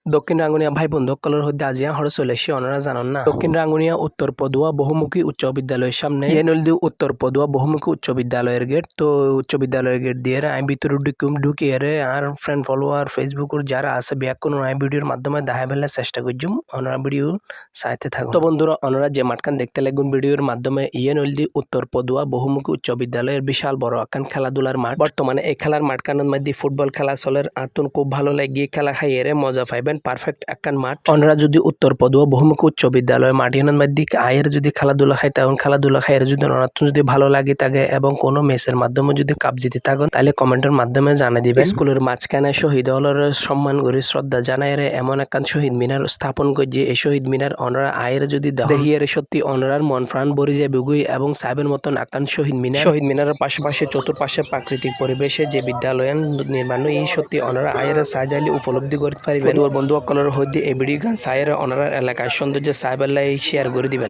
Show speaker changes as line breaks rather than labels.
দক্ষিণ রাঙ্গুনিয়া ভাই বন্ধু কলের হইতে আজিয়া হরে চলে এসে ওনারা জানান না দক্ষিণ রাঙ্গুনিয়া উত্তর পদুয়া বহুমুখী উচ্চ বিদ্যালয়ের সামনে নলদি উত্তর পদুয়া বহুমুখী উচ্চ বিদ্যালয়ের গেট। তো উচ্চ বিদ্যালয়ের গেট দিয়ে আমি ভিতরে ঢুকি আর ফ্রেন্ড ফলোয়ার ফেসবুকের যারা আছে ব্যাক কোনো ভিডিওর মাধ্যমে দেখা ফেলার চেষ্টা করছুম। ওনারা ভিডিও চাইতে থাকুন। তো বন্ধুরা ওনারা যে মাঠখান দেখতে লাগুন ভিডিওর মাধ্যমে নলদি উত্তর পদুয়া বহুমুখী উচ্চ বিদ্যালয়ের বিশাল বড় একখান খেলাধুলার মাঠ। বর্তমানে এই খেলার মাঠখানের মধ্যে ফুটবল খেলা চলের আতুন খুব ভালো লাগে খেলা খাই এর মজা পাইবেন। পারফেক্ট একখান মাঠ। ওনারা যদি উত্তর পদুয়া বহুমুখী উচ্চ বিদ্যালয় মাটিনের মধ্যে আয়ের যদি খেলাধুলা খাই তখন খেলাধুলা খাই যদি ওনার যদি ভালো লাগে থাকে এবং কোনো মেসের মাধ্যমে যদি কাপ জিতে থাকেন তাহলে কমেন্টের মাধ্যমে জানিয়ে দিবেন। স্কুলের মাঝখানে শহীদ হলের সম্মান করে শ্রদ্ধা জানায় এমন একখান শহীদ মিনার স্থাপন করছে। এই শহীদ মিনার ওনারা আয়ের যদি দেখিয়ে সত্যি ওনারার মন প্রাণ ভরে যাবে এবং সাহেবের মতন একখান শহীদ মিনারের পাশাপাশি চতুর্পাশে প্রাকৃতিক পরিবেশে যে বিদ্যালয় নির্মাণ এই সত্যি ওনারা আয়ের সাজাইলে উপলব্ধি করতে পারবেন। বন্ধু সকলের হইতে এই ভিডিও গান সাইয়ের ওনারা এলাকায় সৌন্দর্য সাহেবের শেয়ার করে দিবেন।